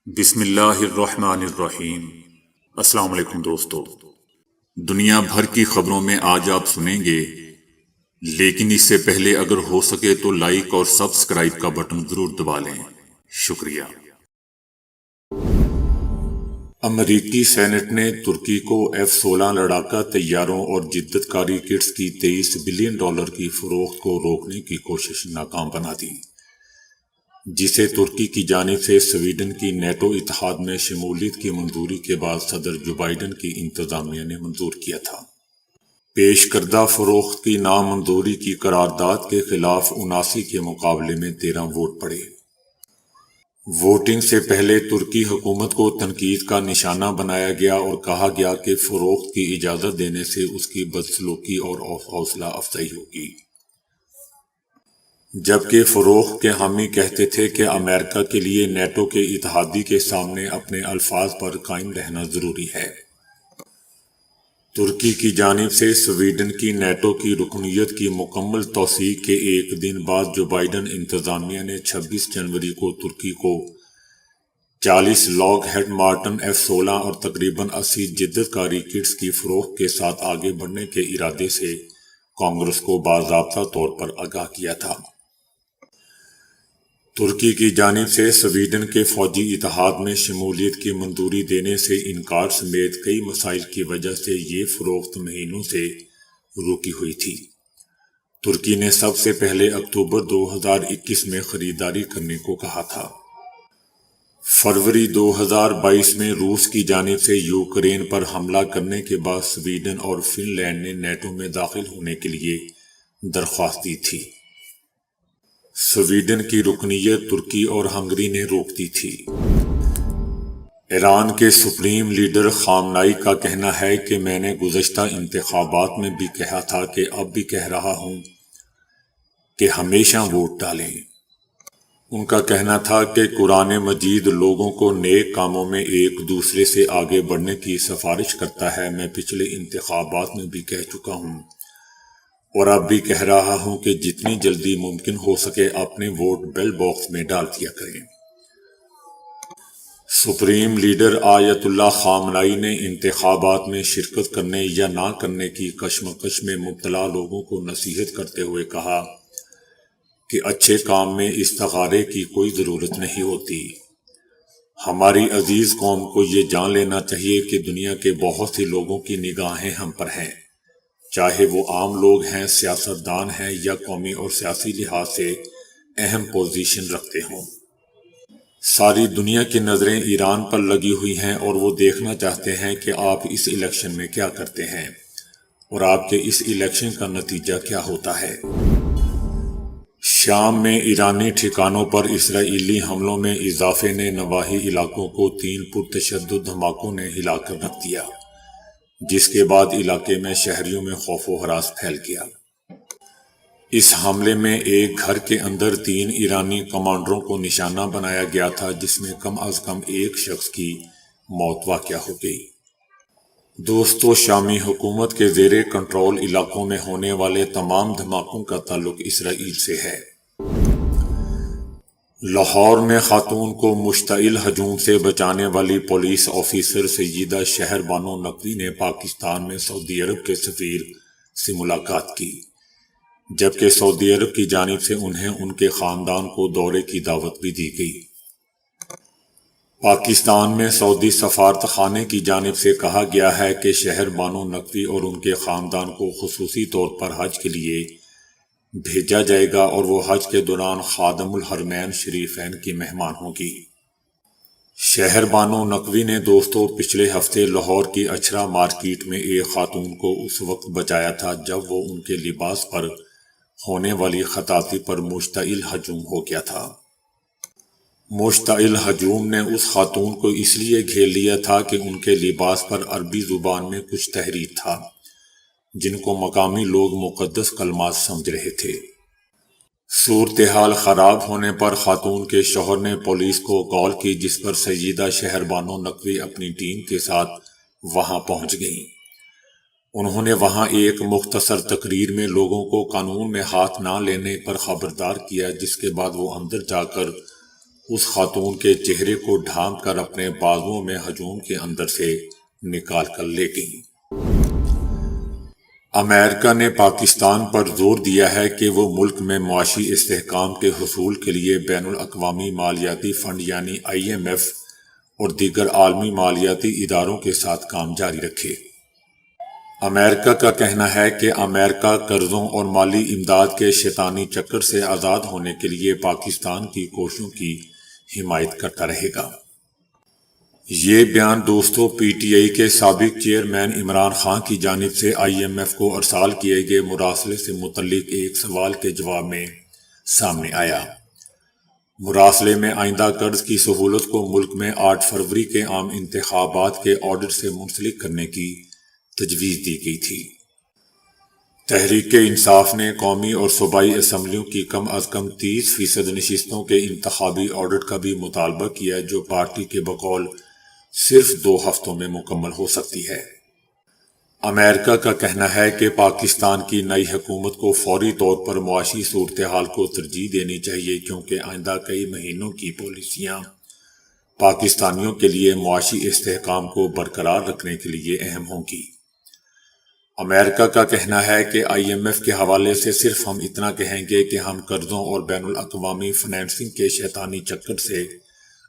بسم اللہ الرحمن الرحیم۔ السلام علیکم دوستو، دنیا بھر کی خبروں میں آج آپ سنیں گے، لیکن اس سے پہلے اگر ہو سکے تو لائک اور سبسکرائب کا بٹن ضرور دبا لیں۔ شکریہ۔ امریکی سینٹ نے ترکی کو F-16 لڑاکا طیاروں اور جدت کاری کٹس کی $23 بلین کی فروخت کو روکنے کی کوشش ناکام بنا دی، جسے ترکی کی جانب سے سویڈن کی نیٹو اتحاد میں شمولیت کی منظوری کے بعد صدر جو بائیڈن کی انتظامیہ نے منظور کیا تھا۔ پیش کردہ فروخت کی نامنظوری کی قرارداد کے خلاف 79 کے مقابلے میں 13 ووٹ پڑے۔ ووٹنگ سے پہلے ترکی حکومت کو تنقید کا نشانہ بنایا گیا اور کہا گیا کہ فروخت کی اجازت دینے سے اس کی بدسلوکی اور حوصلہ افزائی ہوگی، جبکہ فروخت کے حامی کہتے تھے کہ امریکہ کے لیے نیٹو کے اتحادی کے سامنے اپنے الفاظ پر قائم رہنا ضروری ہے۔ ترکی کی جانب سے سویڈن کی نیٹو کی رکنیت کی مکمل توثیق کے ایک دن بعد جو بائیڈن انتظامیہ نے 26 جنوری کو ترکی کو 40 لاک ہیڈ مارٹن F-16 اور تقریباً 80 جدت کاری کٹس کی فروخت کے ساتھ آگے بڑھنے کے ارادے سے کانگریس کو باضابطہ طور پر آگاہ کیا تھا۔ ترکی کی جانب سے سویڈن کے فوجی اتحاد میں شمولیت کی منظوری دینے سے انکار سمیت کئی مسائل کی وجہ سے یہ فروخت مہینوں سے رکی ہوئی تھی۔ ترکی نے سب سے پہلے اکتوبر 2021 میں خریداری کرنے کو کہا تھا۔ فروری 2022 میں روس کی جانب سے یوکرین پر حملہ کرنے کے بعد سویڈن اور فن لینڈ نے نیٹو میں داخل ہونے کے لیے درخواست دی تھی۔ سویڈن کی رکنیت ترکی اور ہنگری نے روک دی تھی۔ ایران کے سپریم لیڈر خامنائی کا کہنا ہے کہ میں نے گزشتہ انتخابات میں بھی کہا تھا کہ اب بھی کہہ رہا ہوں کہ ہمیشہ ووٹ ڈالیں۔ ان کا کہنا تھا کہ قرآن مجید لوگوں کو نیک کاموں میں ایک دوسرے سے آگے بڑھنے کی سفارش کرتا ہے۔ میں پچھلے انتخابات میں بھی کہہ چکا ہوں اور اب بھی کہہ رہا ہوں کہ جتنی جلدی ممکن ہو سکے اپنے ووٹ بیل باکس میں ڈال دیا کریں۔ سپریم لیڈر آیت اللہ خامنائی نے انتخابات میں شرکت کرنے یا نہ کرنے کی کشمکش میں مبتلا لوگوں کو نصیحت کرتے ہوئے کہا کہ اچھے کام میں استخارے کی کوئی ضرورت نہیں ہوتی۔ ہماری عزیز قوم کو یہ جان لینا چاہیے کہ دنیا کے بہت سے لوگوں کی نگاہیں ہم پر ہیں، چاہے وہ عام لوگ ہیں، سیاستدان ہیں یا قومی اور سیاسی لحاظ سے اہم پوزیشن رکھتے ہوں۔ ساری دنیا کی نظریں ایران پر لگی ہوئی ہیں اور وہ دیکھنا چاہتے ہیں کہ آپ اس الیکشن میں کیا کرتے ہیں اور آپ کے اس الیکشن کا نتیجہ کیا ہوتا ہے۔ شام میں ایرانی ٹھکانوں پر اسرائیلی حملوں میں اضافے نے نواحی علاقوں کو 3 پرتشدد دھماکوں نے ہلا کر رکھ دیا، جس کے بعد علاقے میں شہریوں میں خوف و ہراس پھیل گیا۔ اس حملے میں ایک گھر کے اندر 3 ایرانی کمانڈروں کو نشانہ بنایا گیا تھا، جس میں کم از کم ایک شخص کی موت واقع ہو گئی۔ دوستو، شامی حکومت کے زیر کنٹرول علاقوں میں ہونے والے تمام دھماکوں کا تعلق اسرائیل سے ہے۔ لاہور میں خاتون کو مشتعل ہجوم سے بچانے والی پولیس آفیسر سیدہ شہر بانو نقوی نے پاکستان میں سعودی عرب کے سفیر سے ملاقات کی، جبکہ سعودی عرب کی جانب سے انہیں ان کے خاندان کو دورے کی دعوت بھی دی گئی۔ پاکستان میں سعودی سفارت خانے کی جانب سے کہا گیا ہے کہ شہر بانو نقوی اور ان کے خاندان کو خصوصی طور پر حج کے لیے بھیجا جائے گا اور وہ حج کے دوران خادم الحرمین شریفین کی مہمان ہوگی۔ شہر بانو نقوی نے دوستو پچھلے ہفتے لاہور کی اچھرا مارکیٹ میں ایک خاتون کو اس وقت بچایا تھا جب وہ ان کے لباس پر ہونے والی خطاطی پر مشتعل ہجوم ہو گیا تھا۔ مشتعل ہجوم نے اس خاتون کو اس لیے گھیر لیا تھا کہ ان کے لباس پر عربی زبان میں کچھ تحریر تھا، جن کو مقامی لوگ مقدس کلمات سمجھ رہے تھے۔ صورتحال خراب ہونے پر خاتون کے شوہر نے پولیس کو کال کی، جس پر سیدہ شہر بانو نقوی اپنی ٹیم کے ساتھ وہاں پہنچ گئیں۔ انہوں نے وہاں ایک مختصر تقریر میں لوگوں کو قانون میں ہاتھ نہ لینے پر خبردار کیا، جس کے بعد وہ اندر جا کر اس خاتون کے چہرے کو ڈھانپ کر اپنے بازوؤں میں ہجوم کے اندر سے نکال کر لے گئیں۔ امریکہ نے پاکستان پر زور دیا ہے کہ وہ ملک میں معاشی استحکام کے حصول کے لیے بین الاقوامی مالیاتی فنڈ یعنی IMF اور دیگر عالمی مالیاتی اداروں کے ساتھ کام جاری رکھے۔ امریکہ کا کہنا ہے کہ امریکہ قرضوں اور مالی امداد کے شیطانی چکر سے آزاد ہونے کے لیے پاکستان کی کوششوں کی حمایت کرتا رہے گا۔ یہ بیان دوستو PTI کے سابق چیئرمین عمران خان کی جانب سے IMF کو ارسال کیے گئے مراسلے سے متعلق ایک سوال کے جواب میں سامنے آیا۔ مراسلے میں آئندہ قرض کی سہولت کو ملک میں 8 فروری کے عام انتخابات کے آڈٹ سے منسلک کرنے کی تجویز دی گئی تھی۔ تحریک انصاف نے قومی اور صوبائی اسمبلیوں کی کم از کم 30% نشستوں کے انتخابی آڈٹ کا بھی مطالبہ کیا جو پارٹی کے بقول صرف 2 ہفتوں میں مکمل ہو سکتی ہے۔ امریکہ کا کہنا ہے کہ پاکستان کی نئی حکومت کو فوری طور پر معاشی صورتحال کو ترجیح دینی چاہیے کیونکہ آئندہ کئی مہینوں کی پالیسیاں پاکستانیوں کے لیے معاشی استحکام کو برقرار رکھنے کے لیے اہم ہوں گی۔ امریکہ کا کہنا ہے کہ IMF کے حوالے سے صرف ہم اتنا کہیں گے کہ ہم قرضوں اور بین الاقوامی فنانسنگ کے شیطانی چکر سے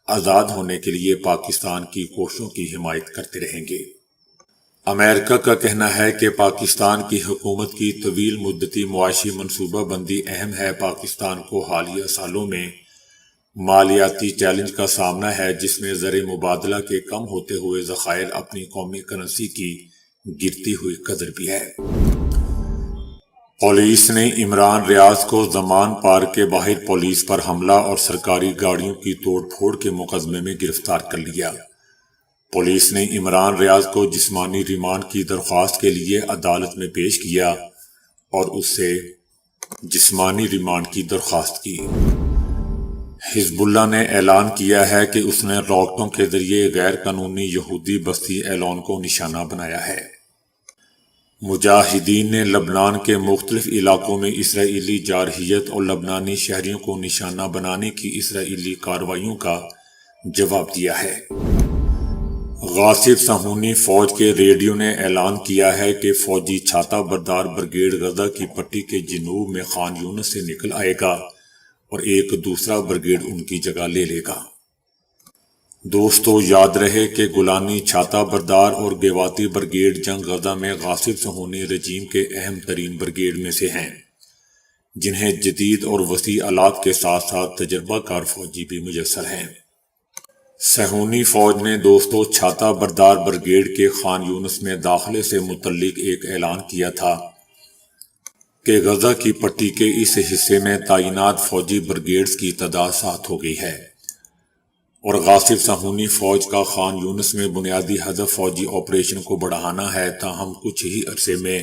آزاد ہونے کے لیے پاکستان کی کوششوں کی حمایت کرتے رہیں گے۔ امریکہ کا کہنا ہے کہ پاکستان کی حکومت کی طویل مدتی معاشی منصوبہ بندی اہم ہے۔ پاکستان کو حالیہ سالوں میں مالیاتی چیلنج کا سامنا ہے جس میں زر مبادلہ کے کم ہوتے ہوئے ذخائر، اپنی قومی کرنسی کی گرتی ہوئی قدر بھی ہے۔ پولیس نے عمران ریاض کو زمان پارک کے باہر پولیس پر حملہ اور سرکاری گاڑیوں کی توڑ پھوڑ کے مقدمے میں گرفتار کر لیا۔ پولیس نے عمران ریاض کو جسمانی ریمانڈ کی درخواست کے لیے عدالت میں پیش کیا اور اس سے جسمانی ریمانڈ کی درخواست کی۔ حزب اللہ نے اعلان کیا ہے کہ اس نے راکٹوں کے ذریعے غیر قانونی یہودی بستی ایلون کو نشانہ بنایا ہے۔ مجاہدین نے لبنان کے مختلف علاقوں میں اسرائیلی جارحیت اور لبنانی شہریوں کو نشانہ بنانے کی اسرائیلی کارروائیوں کا جواب دیا ہے۔ غاصب صہیونی فوج کے ریڈیو نے اعلان کیا ہے کہ فوجی چھاتہ بردار بریگیڈ غزہ کی پٹی کے جنوب میں خان یونس سے نکل آئے گا اور ایک دوسرا بریگیڈ ان کی جگہ لے لے گا۔ دوستو یاد رہے کہ گولانی چھاتہ بردار اور گیواتی بریگیڈ جنگ غزہ میں غاصب صہیونی رجیم کے اہم ترین بریگیڈ میں سے ہیں جنہیں جدید اور وسیع آلات کے ساتھ ساتھ تجربہ کار فوجی بھی میسر ہیں۔ صہیونی فوج نے دوستو چھاتہ بردار بریگیڈ کے خان یونس میں داخلے سے متعلق ایک اعلان کیا تھا کہ غزہ کی پٹی کے اس حصے میں تعینات فوجی بریگیڈز کی تعداد 7 ہو گئی ہے اور غاصب صہیونی فوج کا خان یونس میں بنیادی ہدف فوجی آپریشن کو بڑھانا ہے۔ تاہم کچھ ہی عرصے میں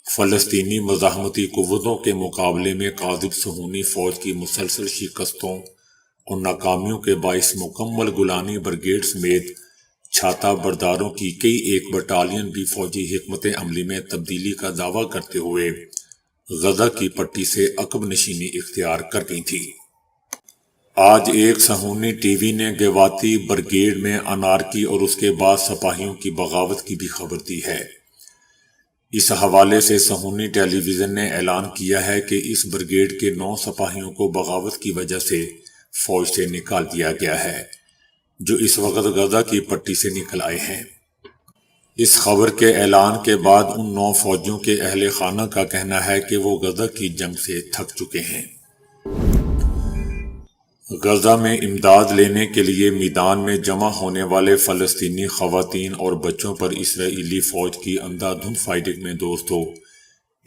فلسطینی مزاحمتی قوتوں کے مقابلے میں غاصب صہیونی فوج کی مسلسل شکستوں اور ناکامیوں کے باعث مکمل گولانی بریگیڈ سمیت چھاتہ برداروں کی کئی ایک بٹالین بھی فوجی حکمت عملی میں تبدیلی کا دعویٰ کرتے ہوئے غزہ کی پٹی سے عقب نشینی اختیار کر گئی تھی۔ آج ایک صہیونی ٹی وی نے گیواتی بریگیڈ میں انارکی اور اس کے بعد سپاہیوں کی بغاوت کی بھی خبر دی ہے۔ اس حوالے سے صہیونی ٹیلی ویژن نے اعلان کیا ہے کہ اس بریگیڈ کے 9 سپاہیوں کو بغاوت کی وجہ سے فوج سے نکال دیا گیا ہے جو اس وقت غزہ کی پٹی سے نکل آئے ہیں۔ اس خبر کے اعلان کے بعد ان 9 فوجیوں کے اہل خانہ کا کہنا ہے کہ وہ غزہ کی جنگ سے تھک چکے ہیں۔ غزہ میں امداد لینے کے لیے میدان میں جمع ہونے والے فلسطینی خواتین اور بچوں پر اسرائیلی فوج کی اندھا دھند فائرنگ میں دوستو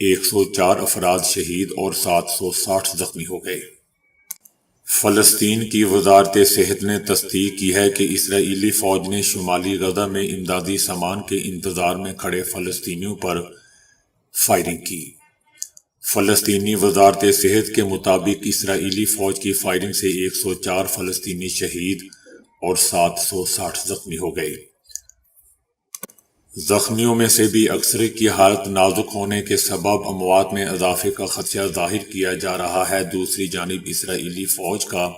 104 افراد شہید اور 760 زخمی ہو گئے۔ فلسطین کی وزارت صحت نے تصدیق کی ہے کہ اسرائیلی فوج نے شمالی غزہ میں امدادی سامان کے انتظار میں کھڑے فلسطینیوں پر فائرنگ کی۔ فلسطینی وزارت صحت کے مطابق اسرائیلی فوج کی فائرنگ سے 104 فلسطینی شہید اور 760 زخمی ہو گئے۔ زخمیوں میں سے بھی اکثر کی حالت نازک ہونے کے سبب اموات میں اضافے کا خدشہ ظاہر کیا جا رہا ہے۔ دوسری جانب اسرائیلی فوج کا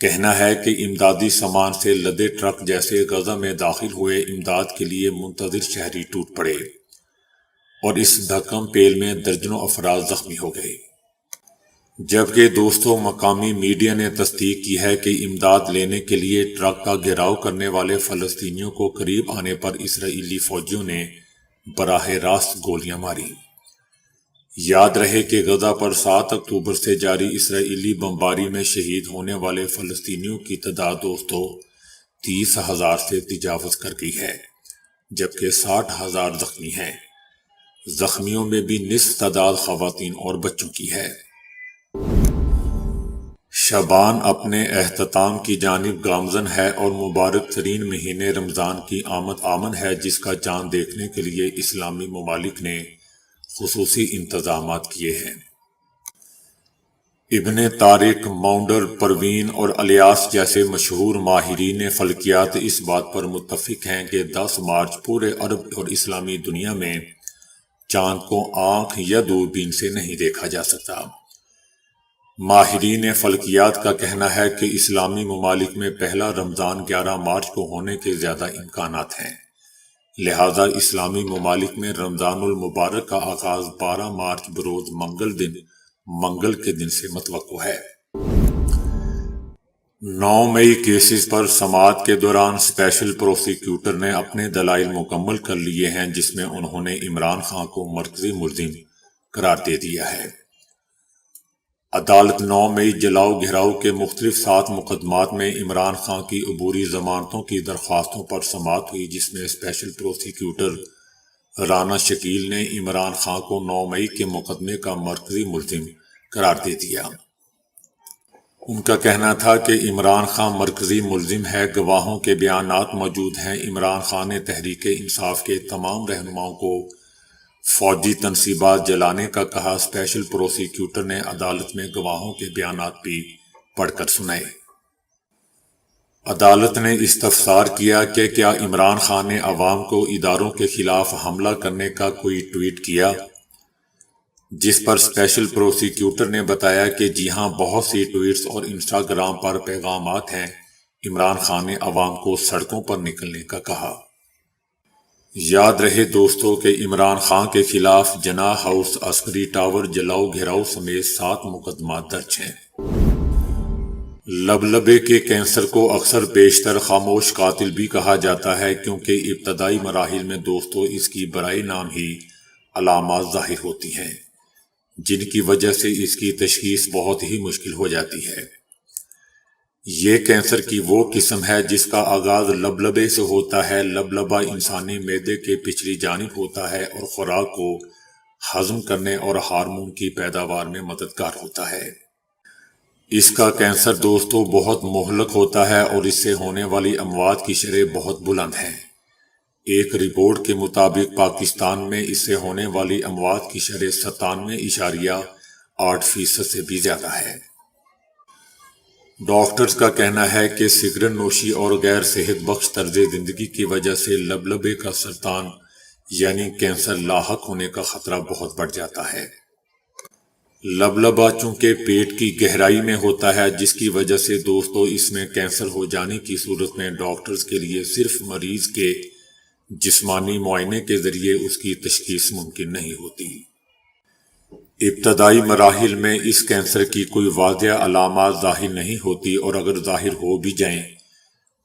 کہنا ہے کہ امدادی سامان سے لدے ٹرک جیسے غزہ میں داخل ہوئے امداد کے لیے منتظر شہری ٹوٹ پڑے اور اس دھکم پیل میں درجنوں افراد زخمی ہو گئے، جبکہ دوستوں مقامی میڈیا نے تصدیق کی ہے کہ امداد لینے کے لیے ٹرک کا گھیراؤ کرنے والے فلسطینیوں کو قریب آنے پر اسرائیلی فوجیوں نے براہ راست گولیاں ماری۔ یاد رہے کہ غزہ پر 7 اکتوبر سے جاری اسرائیلی بمباری میں شہید ہونے والے فلسطینیوں کی تعداد دوستوں 30,000 سے تجاوز کر گئی ہے، جبکہ 60,000 زخمی ہیں۔ زخمیوں میں بھی نصف تعداد خواتین اور بچوں کی ہے۔ شعبان اپنے اختتام کی جانب گامزن ہے اور مبارک ترین مہینے رمضان کی آمد ہے، جس کا چاند دیکھنے کے لیے اسلامی ممالک نے خصوصی انتظامات کیے ہیں۔ ابن طارق، ماؤنڈر، پروین اور الیاس جیسے مشہور ماہرین فلکیات اس بات پر متفق ہیں کہ 10 مارچ پورے عرب اور اسلامی دنیا میں چاند کو آنکھ یا دوربین سے نہیں دیکھا جا سکتا۔ ماہرین فلکیات کا کہنا ہے کہ اسلامی ممالک میں پہلا رمضان 11 مارچ کو ہونے کے زیادہ امکانات ہیں، لہذا اسلامی ممالک میں رمضان المبارک کا آغاز 12 مارچ بروز منگل کے دن سے متوقع ہے۔ 9 مئی کیسز پر سماعت کے دوران اسپیشل پروسیکیوٹر نے اپنے دلائل مکمل کر لیے ہیں، جس میں انہوں نے عمران خان کو مرکزی ملزم قرار دے دیا ہے۔ عدالت 9 مئی جلاؤ گھیراؤ کے مختلف 7 مقدمات میں عمران خان کی عبوری ضمانتوں کی درخواستوں پر سماعت ہوئی، جس میں اسپیشل پروسیکیوٹر رانا شکیل نے عمران خان کو 9 مئی کے مقدمے کا مرکزی ملزم قرار دے دیا۔ ان کا کہنا تھا کہ عمران خان مرکزی ملزم ہے، گواہوں کے بیانات موجود ہیں۔ عمران خان نے تحریک انصاف کے تمام رہنماؤں کو فوجی تنصیبات جلانے کا کہا۔ اسپیشل پروسیکیوٹر نے عدالت میں گواہوں کے بیانات بھی پڑھ کر سنائے۔ عدالت نے استفسار کیا کہ کیا عمران خان نے عوام کو اداروں کے خلاف حملہ کرنے کا کوئی ٹویٹ کیا، جس پر اسپیشل پروسیکیوٹر نے بتایا کہ جی ہاں، بہت سی ٹویٹس اور انسٹاگرام پر پیغامات ہیں۔ عمران خان نے عوام کو سڑکوں پر نکلنے کا کہا۔ یاد رہے دوستوں کہ عمران خان کے خلاف جناح ہاؤس، عسکری ٹاور جلاؤ گھیراؤ سمیت 7 مقدمات درج ہیں۔ لبلبے کے کینسر کو اکثر بیشتر خاموش قاتل بھی کہا جاتا ہے، کیونکہ ابتدائی مراحل میں دوستوں اس کی برائے نام ہی علامات ظاہر ہوتی ہیں، جن کی وجہ سے اس کی تشخیص بہت ہی مشکل ہو جاتی ہے۔ یہ کینسر کی وہ قسم ہے جس کا آغاز لبلبے سے ہوتا ہے۔ لبلبہ انسانی معدے کے پچھلی جانب ہوتا ہے اور خوراک کو ہضم کرنے اور ہارمون کی پیداوار میں مددگار ہوتا ہے۔ اس کا کینسر دوستوں بہت مہلک ہوتا ہے اور اس سے ہونے والی اموات کی شرح بہت بلند ہے۔ ایک رپورٹ کے مطابق پاکستان میں اس سے ہونے والی اموات کی شرح 97.8% سے بھی زیادہ ہے۔ ڈاکٹرز کا کہنا ہے کہ سگریٹ نوشی اور غیر صحت بخش طرز زندگی کی وجہ سے لبلبے کا سرطان یعنی کینسر لاحق ہونے کا خطرہ بہت بڑھ جاتا ہے۔ لبلبہ چونکہ پیٹ کی گہرائی میں ہوتا ہے، جس کی وجہ سے دوستوں اس میں کینسر ہو جانے کی صورت میں ڈاکٹرز کے لیے صرف مریض کے جسمانی معائنے کے ذریعے اس کی تشخیص ممکن نہیں ہوتی۔ ابتدائی مراحل میں اس کینسر کی کوئی واضح علامات ظاہر نہیں ہوتی، اور اگر ظاہر ہو بھی جائیں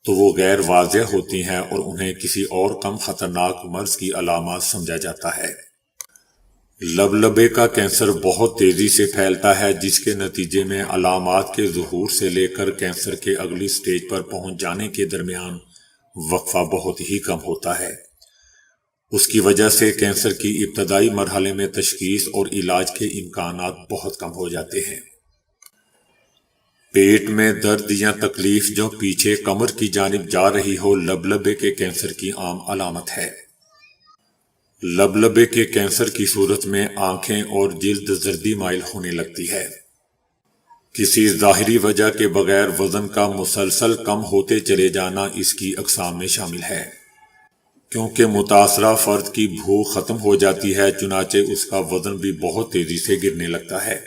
تو وہ غیر واضح ہوتی ہیں اور انہیں کسی اور کم خطرناک مرض کی علامات سمجھا جاتا ہے۔ لبلبے کا کینسر بہت تیزی سے پھیلتا ہے، جس کے نتیجے میں علامات کے ظہور سے لے کر کینسر کے اگلی سٹیج پر پہنچ جانے کے درمیان وقفہ بہت ہی کم ہوتا ہے۔ اس کی وجہ سے کینسر کی ابتدائی مرحلے میں تشخیص اور علاج کے امکانات بہت کم ہو جاتے ہیں۔ پیٹ میں درد یا تکلیف جو پیچھے کمر کی جانب جا رہی ہو لبلبے کے کینسر کی عام علامت ہے۔ لبلبے کے کینسر کی صورت میں آنکھیں اور جلد زردی مائل ہونے لگتی ہے۔ کسی ظاہری وجہ کے بغیر وزن کا مسلسل کم ہوتے چلے جانا اس کی اقسام میں شامل ہے۔ کیونکہ متاثرہ فرد کی بھوک ختم ہو جاتی ہے، چنانچہ اس کا وزن بھی بہت تیزی سے گرنے لگتا ہے۔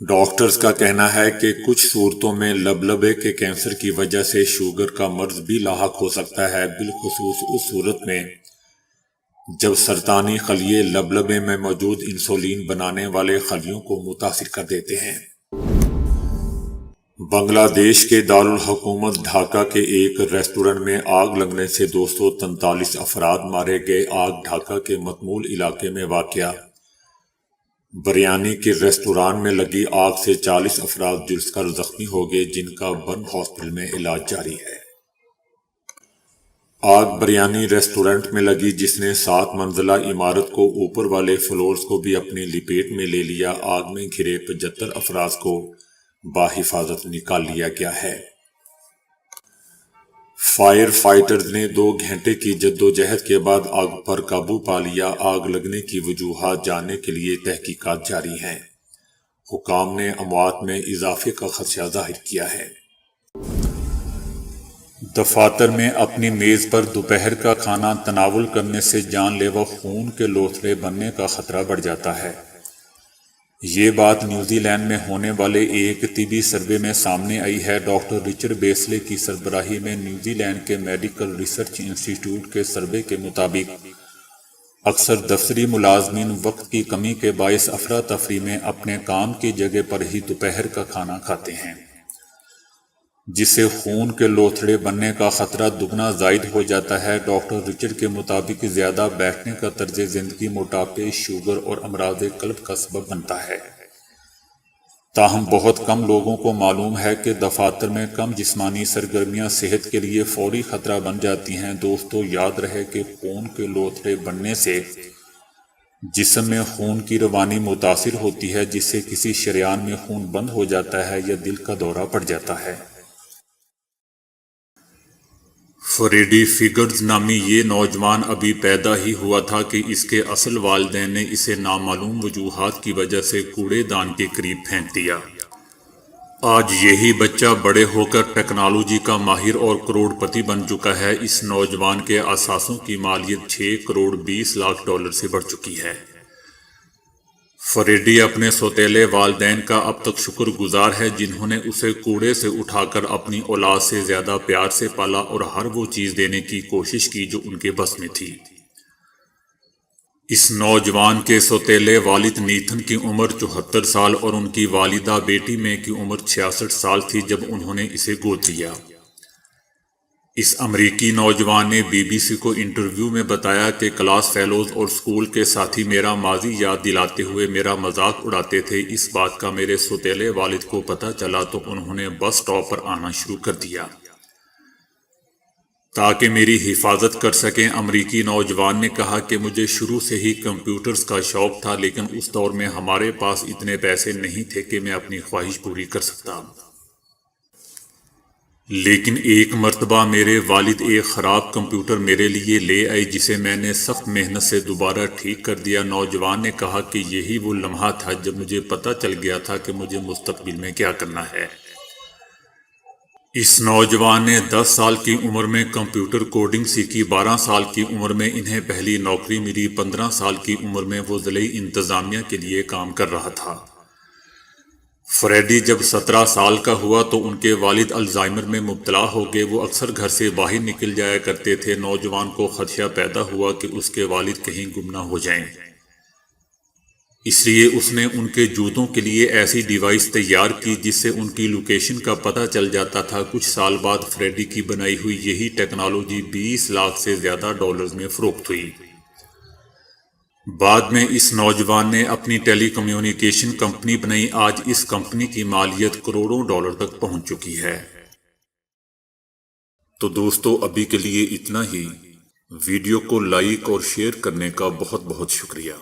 ڈاکٹرز کا کہنا ہے کہ کچھ صورتوں میں لبلبے کے کینسر کی وجہ سے شوگر کا مرض بھی لاحق ہو سکتا ہے، بالخصوص اس صورت میں جب سرطانی خلیے لبلبے میں موجود انسولین بنانے والے خلیوں کو متاثر کر دیتے ہیں۔ بنگلہ دیش کے دارالحکومت ڈھاکہ کے ایک ریسٹورنٹ میں آگ لگنے سے 243 افراد مارے گئے۔ آگ ڈھاکہ کے متمول علاقے میں واقع بریانی کے ریسٹوران میں لگی آگ سے 40 افراد جھلس کر زخمی ہو گئے، جن کا برن ہاسپٹل میں علاج جاری ہے۔ آگ بریانی ریسٹورنٹ میں لگی جس نے 7 منزلہ عمارت کو اوپر والے فلورز کو بھی اپنی لپیٹ میں لے لیا۔ آگ میں گھرے 75 افراد کو بحفاظت نکال لیا گیا ہے۔ فائر فائٹرز نے 2 گھنٹے کی جدوجہد کے بعد آگ پر قابو پا لیا۔ آگ لگنے کی وجوہات جاننے کے لیے تحقیقات جاری ہیں۔ حکام نے اموات میں اضافے کا خدشہ ظاہر کیا ہے۔ دفاتر میں اپنی میز پر دوپہر کا کھانا تناول کرنے سے جان لیوا خون کے لوتھڑے بننے کا خطرہ بڑھ جاتا ہے۔ یہ بات نیوزی لینڈ میں ہونے والے ایک طبی سروے میں سامنے آئی ہے۔ ڈاکٹر رچرڈ بیسلے کی سربراہی میں نیوزی لینڈ کے میڈیکل ریسرچ انسٹی ٹیوٹ کے سروے کے مطابق اکثر دفتری ملازمین وقت کی کمی کے باعث افراتفری میں اپنے کام کی جگہ پر ہی دوپہر کا کھانا کھاتے ہیں، جس سے خون کے لوتھڑے بننے کا خطرہ دگنا زائد ہو جاتا ہے۔ ڈاکٹر رچرڈ کے مطابق زیادہ بیٹھنے کا طرز زندگی موٹاپے، شوگر اور امراض قلب کا سبب بنتا ہے۔ تاہم بہت کم لوگوں کو معلوم ہے کہ دفاتر میں کم جسمانی سرگرمیاں صحت کے لیے فوری خطرہ بن جاتی ہیں۔ دوستو، یاد رہے کہ خون کے لوتھڑے بننے سے جسم میں خون کی روانی متاثر ہوتی ہے، جس سے کسی شریان میں خون بند ہو جاتا ہے یا دل کا دورہ پڑ جاتا ہے۔ فریڈی فگرز نامی یہ نوجوان ابھی پیدا ہی ہوا تھا کہ اس کے اصل والدین نے اسے نامعلوم وجوہات کی وجہ سے کوڑے دان کے قریب پھینک دیا۔ آج یہی بچہ بڑے ہو کر ٹیکنالوجی کا ماہر اور کروڑ پتی بن چکا ہے۔ اس نوجوان کے اثاثوں کی مالیت 6 کروڑ 20 لاکھ ڈالر سے بڑھ چکی ہے۔ فریڈی اپنے سوتیلے والدین کا اب تک شکر گزار ہے، جنہوں نے اسے کوڑے سے اٹھا کر اپنی اولاد سے زیادہ پیار سے پالا اور ہر وہ چیز دینے کی کوشش کی جو ان کے بس میں تھی۔ اس نوجوان کے سوتیلے والد نیتھن کی عمر 74 سال اور ان کی والدہ بیٹی مے کی عمر 66 سال تھی جب انہوں نے اسے گود لیا۔ اس امریکی نوجوان نے بی بی سی کو انٹرویو میں بتایا کہ کلاس فیلوز اور اسکول کے ساتھی میرا ماضی یاد دلاتے ہوئے میرا مذاق اڑاتے تھے۔ اس بات کا میرے سوتیلے والد کو پتہ چلا تو انہوں نے بس اسٹاپ پر آنا شروع کر دیا تاکہ میری حفاظت کر سکیں۔ امریکی نوجوان نے کہا کہ مجھے شروع سے ہی کمپیوٹرز کا شوق تھا، لیکن اس دور میں ہمارے پاس اتنے پیسے نہیں تھے کہ میں اپنی خواہش پوری کر سکتا۔ لیکن ایک مرتبہ میرے والد ایک خراب کمپیوٹر میرے لیے لے آئے جسے میں نے سخت محنت سے دوبارہ ٹھیک کر دیا۔ نوجوان نے کہا کہ یہی وہ لمحہ تھا جب مجھے پتہ چل گیا تھا کہ مجھے مستقبل میں کیا کرنا ہے۔ اس نوجوان نے 10 سال کی عمر میں کمپیوٹر کوڈنگ سیکھی۔ 12 سال کی عمر میں انہیں پہلی نوکری ملی۔ 15 سال کی عمر میں وہ ضلعی انتظامیہ کے لیے کام کر رہا تھا۔ فریڈی جب 17 سال کا ہوا تو ان کے والد الزائمر میں مبتلا ہو گئے۔ وہ اکثر گھر سے باہر نکل جایا کرتے تھے۔ نوجوان کو خدشہ پیدا ہوا کہ اس کے والد کہیں گم نہ ہو جائیں، اس لیے اس نے ان کے جوتوں کے لیے ایسی ڈیوائس تیار کی جس سے ان کی لوکیشن کا پتہ چل جاتا تھا۔ کچھ سال بعد فریڈی کی بنائی ہوئی یہی ٹیکنالوجی 20 لاکھ سے زیادہ ڈالرز میں فروخت ہوئی۔ بعد میں اس نوجوان نے اپنی ٹیلی کمیونیکیشن کمپنی بنائی۔ آج اس کمپنی کی مالیت کروڑوں ڈالر تک پہنچ چکی ہے۔ تو دوستو، ابھی کے لیے اتنا ہی۔ ویڈیو کو لائک اور شیئر کرنے کا بہت بہت شکریہ۔